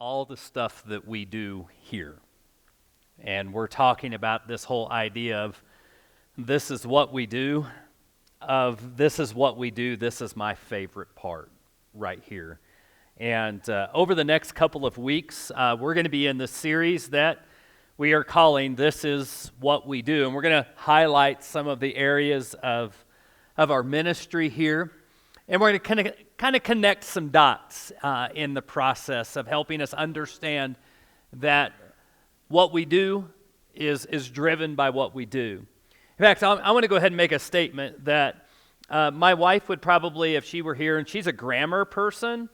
all the stuff that we do here. And we're talking about this whole idea of this is what we do, this is my favorite part right here. And over the next couple of weeks, we're going to be in the series that we are calling This Is What We Do. And we're going to highlight some of the areas of our ministry here. And we're going to kind of connect some dots in the process of helping us understand that what we do is driven by what we do. In fact, I want to go ahead and make a statement that my wife would probably, if she were here, and she's a grammar person,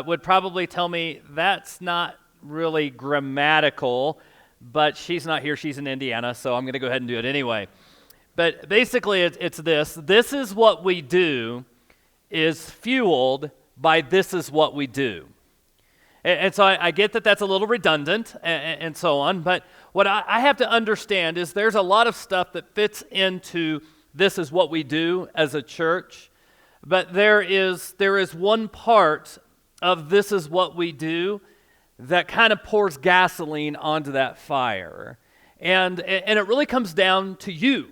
would probably tell me that's not really grammatical, but she's not here, she's in Indiana, so I'm going to go ahead and do it anyway. But basically, it's this. This is what we do is fueled by this is what we do. And so I get that that's a little redundant and so on, but what I have to understand is there's a lot of stuff that fits into this is what we do as a church, but there is one part of this is what we do that kind of pours gasoline onto that fire. And it really comes down to you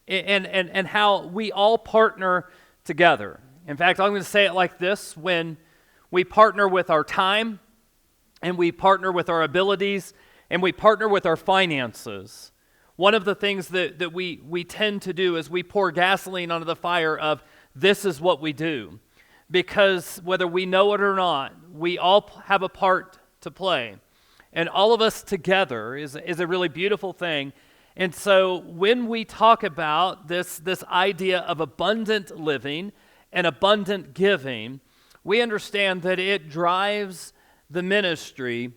and how we all partner together. In fact, I'm going to say it like this: when we partner with our time, and we partner with our abilities, and we partner with our finances, one of the things that we tend to do is we pour gasoline onto the fire of this is what we do. Because whether we know it or not, we all have a part to play. And all of us together is a really beautiful thing. And so when we talk about this idea of abundant living and abundant giving, we understand that it drives the ministry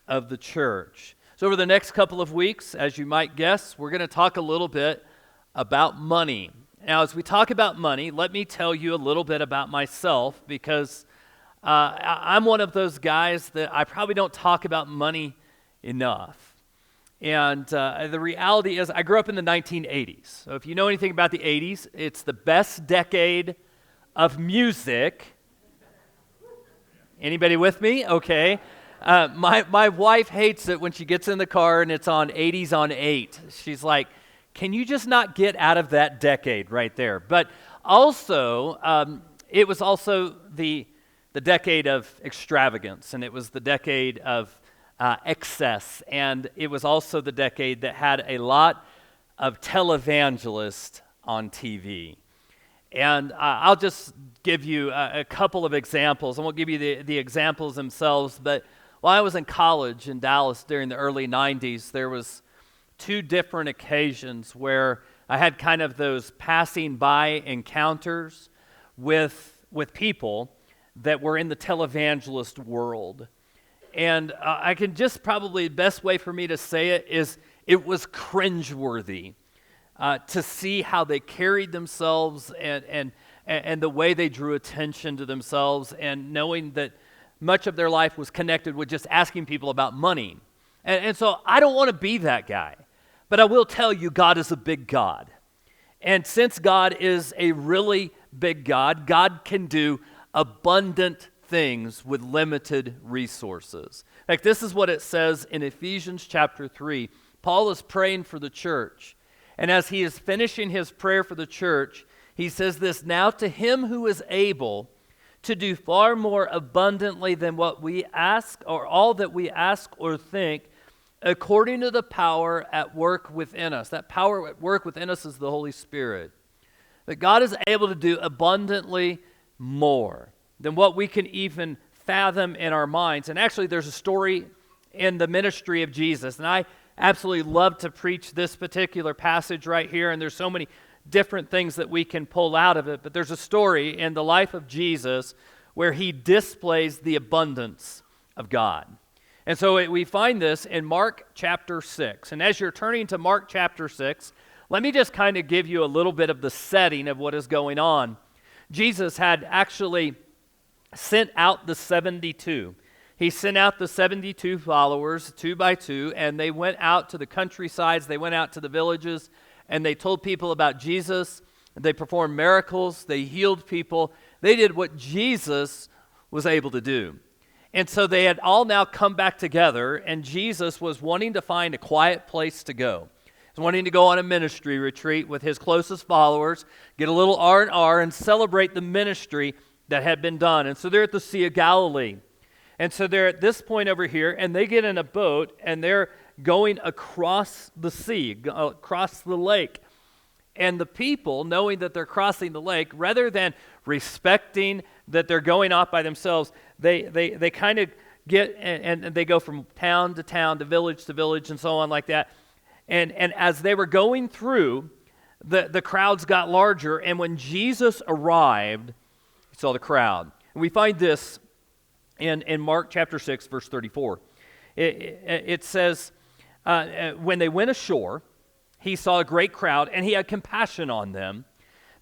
of the church. So over the next couple of weeks, as you might guess, we're going to talk a little bit about money. Now, as we talk about money, let me tell you a little bit about myself, because I'm one of those guys that I probably don't talk about money enough. And the reality is I grew up in the 1980s. So if you know anything about the 80s, it's the best decade of music. Anybody with me? Okay. My wife hates it when she gets in the car and it's on 80s on 8. She's like, can you just not get out of that decade right there? But also, it was also the decade of extravagance, and it was the decade of excess, and it was also the decade that had a lot of televangelists on TV. And I'll just give you a couple of examples. I won't give you the examples themselves, but while I was in college in Dallas during the early 90s, there was two different occasions where I had kind of those passing by encounters with people that were in the televangelist world. And I can just probably, the best way for me to say it is it was cringeworthy. To see how they carried themselves and the way they drew attention to themselves, and knowing that much of their life was connected with just asking people about money. And so I don't want to be that guy, but I will tell you God is a big God. And since God is a really big God, God can do abundant things with limited resources. In fact, this is what it says in Ephesians chapter 3. Paul is praying for the church. And as he is finishing his prayer for the church, he says this: now to him who is able to do far more abundantly than what we ask, or all that we ask or think, according to the power at work within us. That power at work within us is the Holy Spirit. That God is able to do abundantly more than what we can even fathom in our minds. And actually, there's a story in the ministry of Jesus, and I absolutely love to preach this particular passage right here, and there's so many different things that we can pull out of it, but there's a story in the life of Jesus where he displays the abundance of God. And so we find this in Mark chapter 6. And as you're turning to Mark chapter 6, let me just kind of give you a little bit of the setting of what is going on. Jesus had actually sent out the 72. He sent out the 72 followers, 2 by 2, and they went out to the countrysides, they went out to the villages, and they told people about Jesus. They performed miracles, they healed people. They did what Jesus was able to do. And so they had all now come back together, and Jesus was wanting to find a quiet place to go. He was wanting to go on a ministry retreat with his closest followers, get a little R&R, and celebrate the ministry that had been done. And so they're at the Sea of Galilee. And so they're at this point over here, and they get in a boat, and they're going across the sea, across the lake. And the people, knowing that they're crossing the lake, rather than respecting that they're going off by themselves, they kind of get, and they go from town to town, to village, and so on like that. And as they were going through, the crowds got larger, and when Jesus arrived, he saw the crowd. And we find this in Mark chapter 6, verse 34. It says, when they went ashore, he saw a great crowd, and he had compassion on them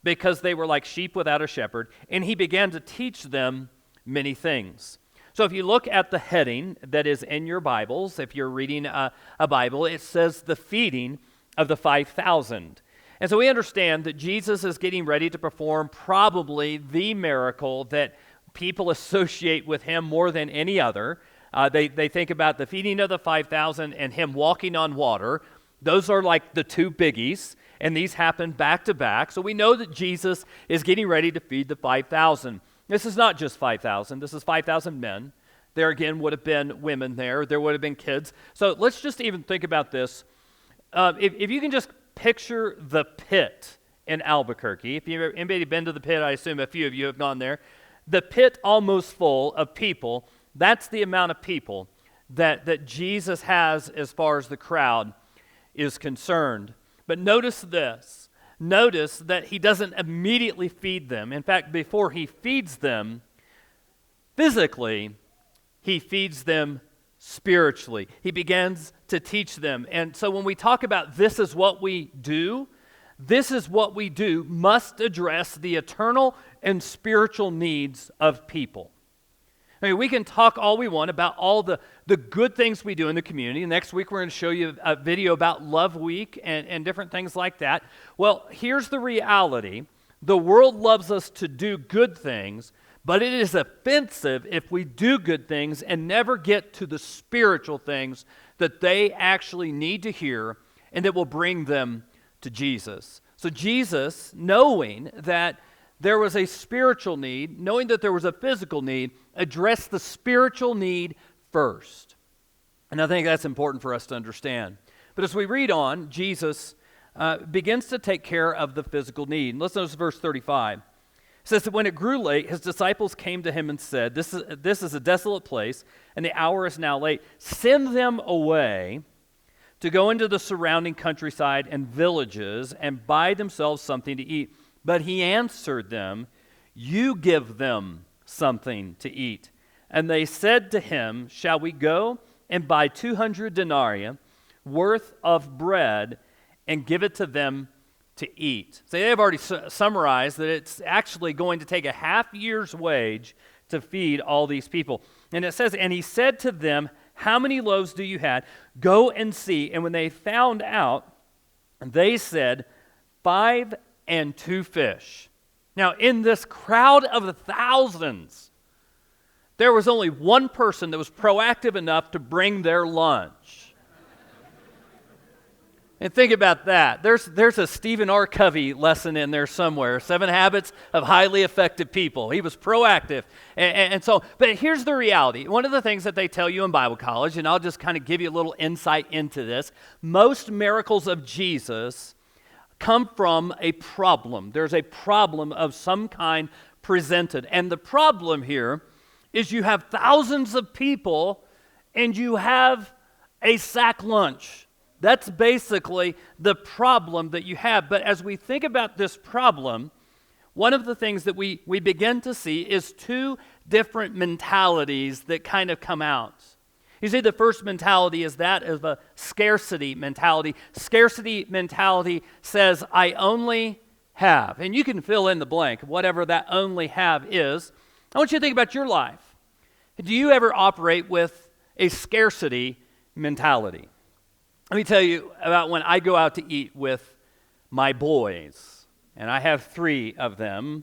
because they were like sheep without a shepherd, and he began to teach them many things. So if you look at the heading that is in your Bibles, if you're reading a Bible, it says the feeding of the 5,000. And so we understand that Jesus is getting ready to perform probably the miracle that people associate with him more than any other. They think about the feeding of the 5,000 and him walking on water. Those are like the two biggies, and these happen back to back. So we know that Jesus is getting ready to feed the 5,000. This is not just 5,000. This is 5,000 men. There again would have been women there. There would have been kids. So let's just even think about this. If you can just picture the pit in Albuquerque. If you've anybody been to the pit, I assume a few of you have gone there. The pit almost full of people. That's the amount of people that Jesus has as far as the crowd is concerned. But notice this. Notice that he doesn't immediately feed them. In fact, before he feeds them physically, he feeds them spiritually. He begins to teach them. And so when we talk about this is what we do must address the eternal and spiritual needs of people. I mean, we can talk all we want about all the good things we do in the community. Next week, we're going to show you a video about Love Week and different things like that. Well, here's the reality. The world loves us to do good things, but it is offensive if we do good things and never get to the spiritual things that they actually need to hear and that will bring them to Jesus. So Jesus, knowing that there was a spiritual need, knowing that there was a physical need, addressed the spiritual need first. And I think that's important for us to understand. But as we read on, Jesus begins to take care of the physical need. Let's notice verse 35. It says that when it grew late, his disciples came to him and said, This is a desolate place, and the hour is now late. Send them away to go into the surrounding countryside and villages and buy themselves something to eat. But he answered them, You give them something to eat. And they said to him, Shall we go and buy 200 denarii worth of bread and give it to them to eat? So they've already summarized that it's actually going to take a half year's wage to feed all these people. And it says, And he said to them, How many loaves do you have? Go and see. And when they found out, they said, 5 and 2 fish. Now, in this crowd of thousands, there was only one person that was proactive enough to bring their lunch. And think about that. There's a Stephen R. Covey lesson in there somewhere, 7 Habits of Highly Effective People. He was proactive. And so, but here's the reality. One of the things that they tell you in Bible college, and I'll just kind of give you a little insight into this, most miracles of Jesus come from a problem. There's a problem of some kind presented. And the problem here is you have thousands of people and you have a sack lunch. That's basically the problem that you have. But as we think about this problem, one of the things that we begin to see is 2 different mentalities that kind of come out. You see, the first mentality is that of a scarcity mentality. Scarcity mentality says, I only have. And you can fill in the blank, whatever that only have is. I want you to think about your life. Do you ever operate with a scarcity mentality? Let me tell you about when I go out to eat with my boys. And I have 3 of them.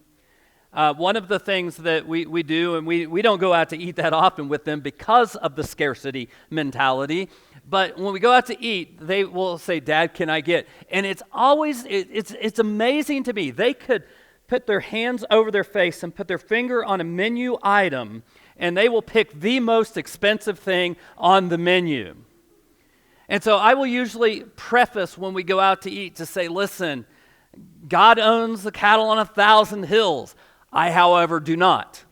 One of the things that we do, and we don't go out to eat that often with them because of the scarcity mentality, but when we go out to eat, they will say, Dad, can I get? And it's always, it's amazing to me. They could put their hands over their face and put their finger on a menu item, and they will pick the most expensive thing on the menu. And so I will usually preface when we go out to eat to say, listen, God owns the cattle on 1,000 hills. I, however, do not.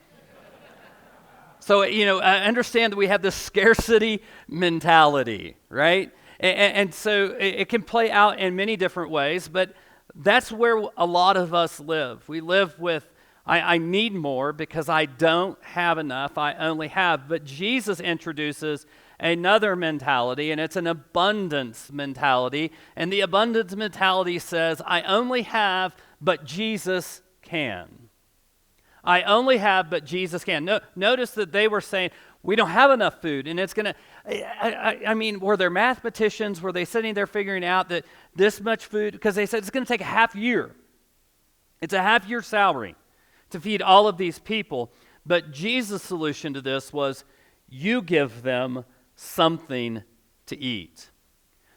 So, I understand that we have this scarcity mentality, right? And so it can play out in many different ways, but that's where a lot of us live. We live with, I need more because I don't have enough, I only have. But Jesus introduces another mentality, and it's an abundance mentality. And the abundance mentality says, I only have, but Jesus can. I only have, but Jesus can. Notice that they were saying, we don't have enough food, and it's going to, I mean, were there mathematicians, were they sitting there figuring out that this much food, because they said it's going to take a half year. It's a half year salary to feed all of these people. But Jesus' solution to this was, you give them something to eat.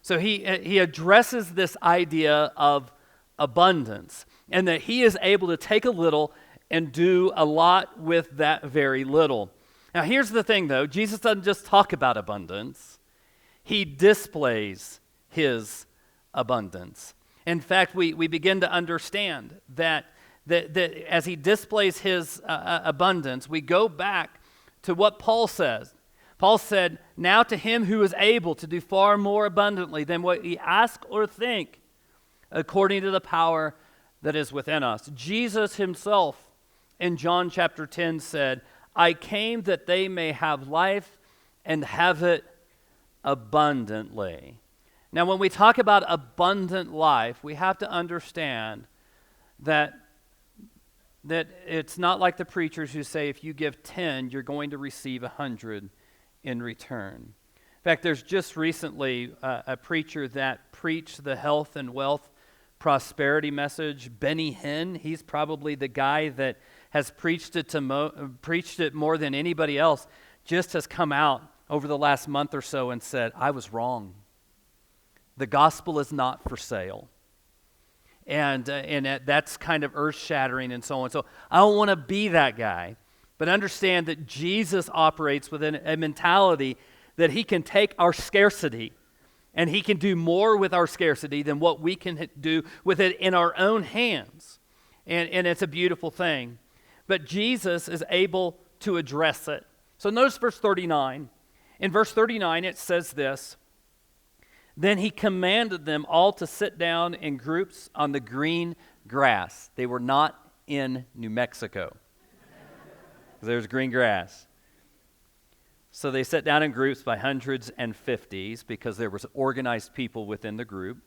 So he addresses this idea of abundance, and that he is able to take a little and do a lot with that very little. Now, here's the thing, though. Jesus doesn't just talk about abundance. He displays his abundance. In fact, we begin to understand that as he displays his abundance, we go back to what Paul says. Paul said, now to him who is able to do far more abundantly than what we ask or think, according to the power that is within us. Jesus himself in John chapter 10 said, I came that they may have life and have it abundantly. Now, when we talk about abundant life, we have to understand that it's not like the preachers who say if you give 10, you're going to receive 100 in return. In fact, there's just recently a preacher that preached the health and wealth prosperity message, Benny Hinn. He's probably the guy that has preached it more than anybody else, just has come out over the last month or so and said, I was wrong. The gospel is not for sale. And that's kind of earth-shattering and so on. So I don't want to be that guy, but understand that Jesus operates within a mentality that he can take our scarcity and he can do more with our scarcity than what we can do with it in our own hands. And it's a beautiful thing. But Jesus is able to address it. So notice verse 39. In verse 39 it says this, then he commanded them all to sit down in groups on the green grass. They were not in New Mexico. There's green grass. So they sat down in groups by hundreds and fifties because there was organized people within the group.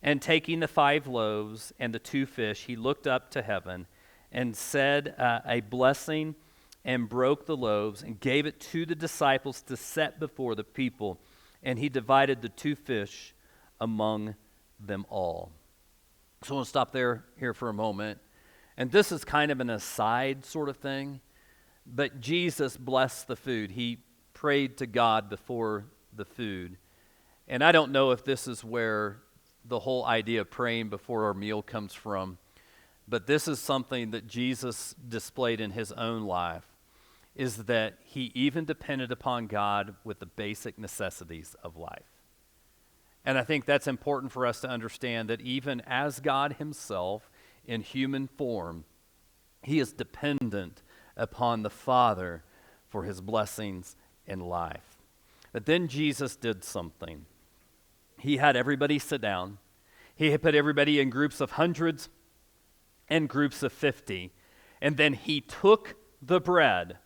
And taking the 5 loaves and the 2 fish, he looked up to heaven and said a blessing and broke the loaves and gave it to the disciples to set before the people. And he divided the 2 fish among them all. So we'll stop here for a moment. And this is kind of an aside sort of thing. But Jesus blessed the food. He prayed to God before the food. And I don't know if this is where the whole idea of praying before our meal comes from. But this is something that Jesus displayed in his own life, is that he even depended upon God with the basic necessities of life. And I think that's important for us to understand that even as God himself in human form, he is dependent upon the Father for his blessings in life. But then Jesus did something. He had everybody sit down. He had put everybody in groups of hundreds and groups of 50. And then he took the bread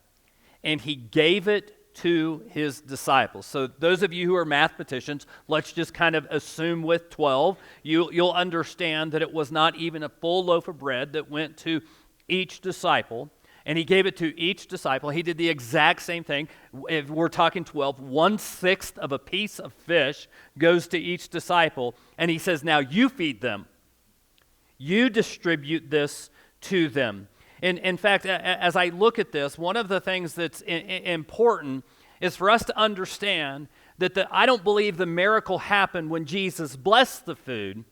and he gave it to his disciples. So those of you who are mathematicians, let's just kind of assume with 12, you'll understand that it was not even a full loaf of bread that went to each disciple. And he gave it to each disciple. He did the exact same thing. If we're talking 12, 1/6 of a piece of fish goes to each disciple. And he says, now you feed them. You distribute this to them. In fact, as I look at this, one of the things that's important is for us to understand that I don't believe the miracle happened when Jesus blessed the food.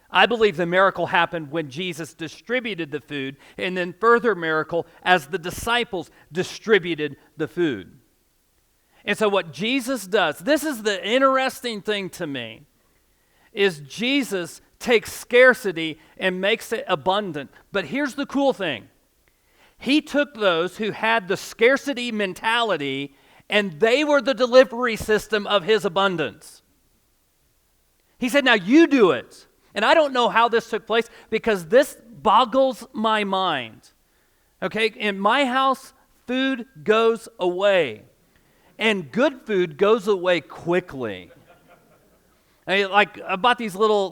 I believe the miracle happened when Jesus distributed the food, and then further miracle as the disciples distributed the food. And so what Jesus does, this is the interesting thing to me, is Jesus takes scarcity and makes it abundant. But here's the cool thing. He took those who had the scarcity mentality, and they were the delivery system of his abundance. He said, now you do it. And I don't know how this took place because this boggles my mind. Okay, in my house, food goes away. And good food goes away quickly. I bought these little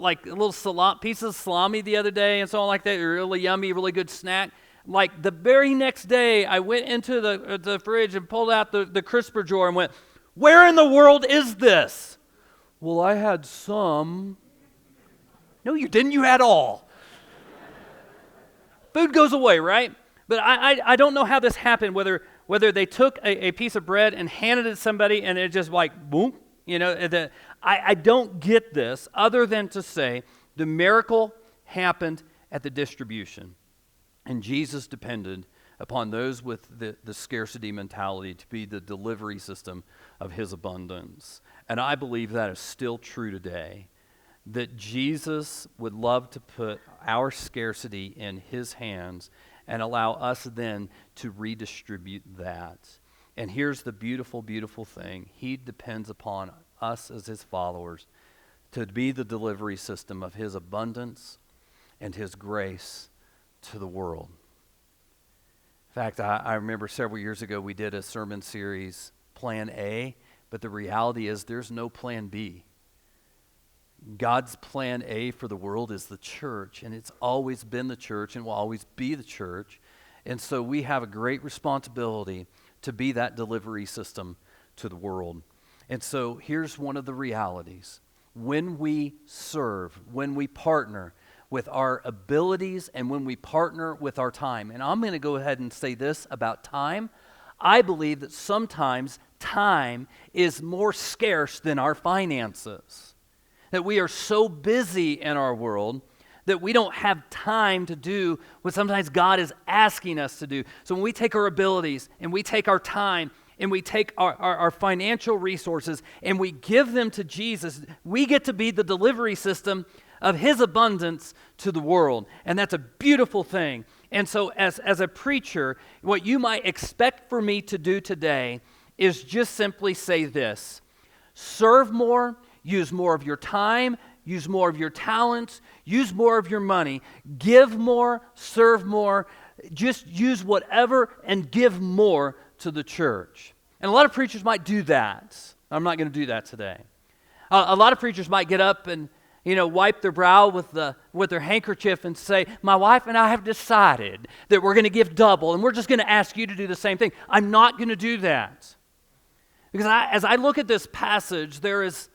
pieces of salami the other day and so on like that. They're really yummy, really good snack. Like the very next day, I went into the fridge and pulled out the crisper drawer and went, where in the world is this? Well, I had some. No, you didn't. You had all. Food goes away, right? But I don't know how this happened, whether they took a piece of bread and handed it to somebody and it just like, boom. I don't get this other than to say the miracle happened at the distribution. And Jesus depended upon those with the scarcity mentality to be the delivery system of his abundance. And I believe that is still true today, that Jesus would love to put our scarcity in his hands and allow us then to redistribute that. And here's the beautiful, beautiful thing. He depends upon us as his followers to be the delivery system of his abundance and his grace to the world. In fact, I remember several years ago we did a sermon series, Plan A, but the reality is there's no Plan B. God's Plan A for the world is the church, and it's always been the church and will always be the church. And so we have a great responsibility to be that delivery system to the world. And so here's one of the realities. When we serve, when we partner with our abilities and when we partner with our time, and I'm going to go ahead and say this about time, I believe that sometimes time is more scarce than our finances. That we are so busy in our world that we don't have time to do what sometimes God is asking us to do. So when we take our abilities and we take our time and we take our financial resources and we give them to Jesus, we get to be the delivery system of his abundance to the world. And that's a beautiful thing. And so as a preacher, what you might expect for me to do today is just simply say this: serve more, use more of your time, use more of your talents, use more of your money, give more, serve more, just use whatever and give more to the church. And a lot of preachers might do that. I'm not going to do that today. A lot of preachers might get up and wipe their brow with their handkerchief and say, my wife and I have decided that we're going to give double and we're just going to ask you to do the same thing. I'm not going to do that. Because as I look at this passage, there's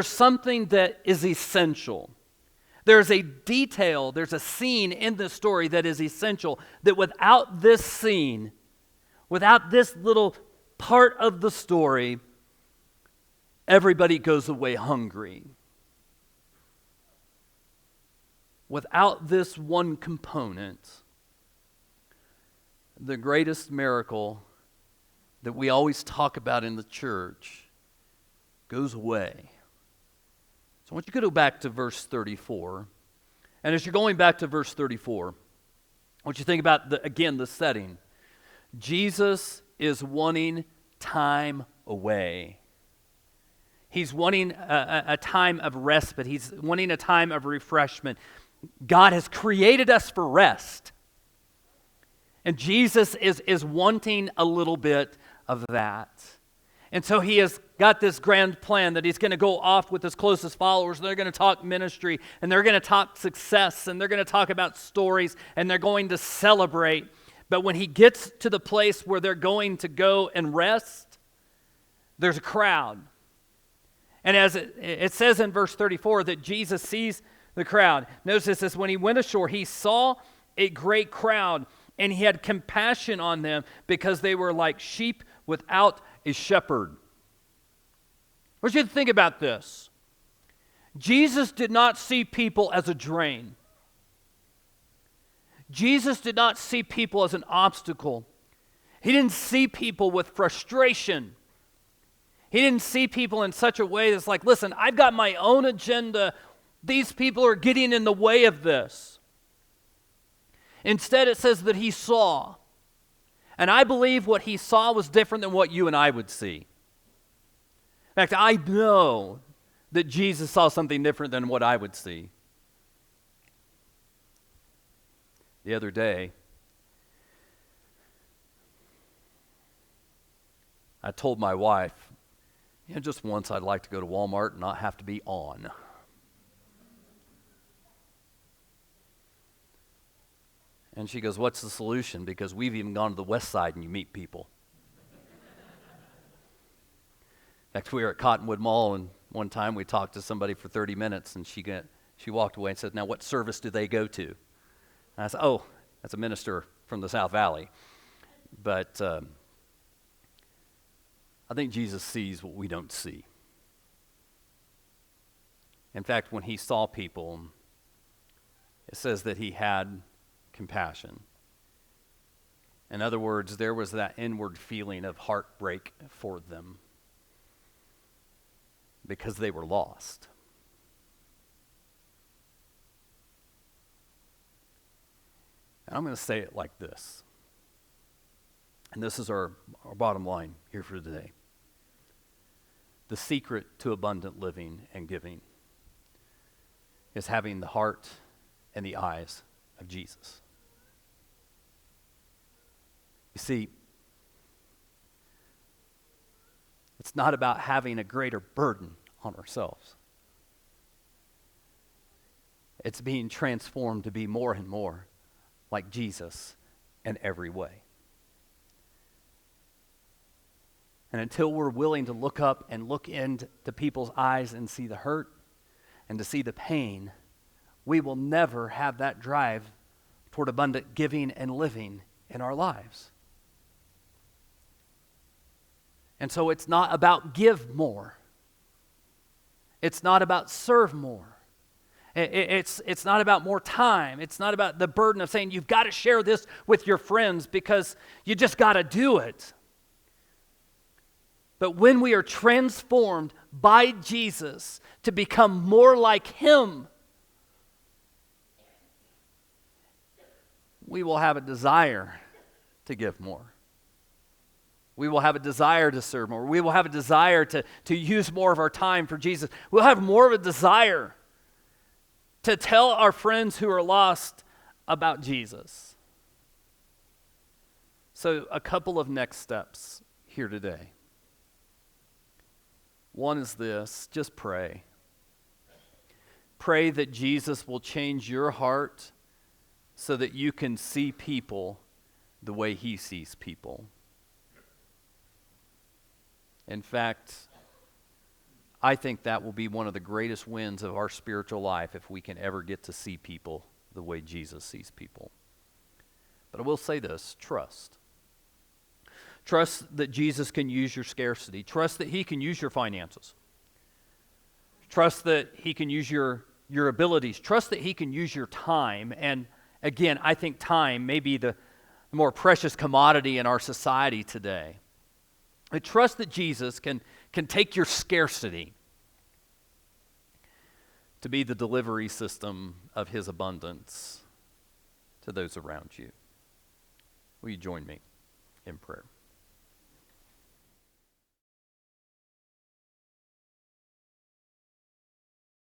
something that is essential. There's a detail, there's a scene in this story that is essential, that without this scene, without this little part of the story, everybody goes away hungry. Without this one component, the greatest miracle that we always talk about in the church goes away. So I want you to go back to verse 34. And as you're going back to verse 34, I want you to think about, the setting. Jesus is wanting time away. He's wanting a time of respite. He's wanting a time of refreshment. God has created us for rest. And Jesus is wanting a little bit of that. And so he has got this grand plan that he's going to go off with his closest followers. They're going to talk ministry, and they're going to talk success, and they're going to talk about stories, and they're going to celebrate. But when he gets to the place where they're going to go and rest, there's a crowd. And as it says in verse 34 that Jesus sees the crowd. Notice this, when he went ashore, he saw a great crowd, And he had compassion on them because they were like sheep without a shepherd. I want you to think about this. Jesus did not see people as a drain. Jesus did not see people as an obstacle. He didn't see people with frustration. He didn't see people in such a way that's like, listen, I've got my own agenda. These people are getting in the way of this. Instead, it says that he saw. And I believe what he saw was different than what you and I would see. In fact, I know that Jesus saw something different than what I would see. The other day, I told my wife, just once I'd like to go to Walmart and not have to be on. And she goes, what's the solution? Because we've even gone to the west side and you meet people. In fact, we were at Cottonwood Mall, and one time we talked to somebody for 30 minutes, and she walked away and said, now what service do they go to? And I said, oh, that's a minister from the South Valley. But I think Jesus sees what we don't see. In fact, when he saw people, it says that he had compassion. In other words, there was that inward feeling of heartbreak for them because they were lost. And I'm going to say it like this. And this is our bottom line here for today. The secret to abundant living and giving is having the heart and the eyes of Jesus. You see, it's not about having a greater burden on ourselves. It's being transformed to be more and more like Jesus in every way. And until we're willing to look up and look into people's eyes and see the hurt and to see the pain, we will never have that drive toward abundant giving and living in our lives. And so it's not about give more. It's not about serve more. It's not about more time. It's not about the burden of saying you've got to share this with your friends because you just got to do it. But when we are transformed by Jesus to become more like him, we will have a desire to give more. We will have a desire to serve more. We will have a desire to use more of our time for Jesus. We'll have more of a desire to tell our friends who are lost about Jesus. So a couple of next steps here today. One is this, just pray. Pray that Jesus will change your heart so that you can see people the way he sees people. In fact, I think that will be one of the greatest wins of our spiritual life if we can ever get to see people the way Jesus sees people. But I will say this, trust. Trust that Jesus can use your scarcity. Trust that he can use your finances. Trust that he can use your abilities. Trust that he can use your time. And again, I think time may be the more precious commodity in our society today. I trust that Jesus can take your scarcity to be the delivery system of his abundance to those around you. Will you join me in prayer?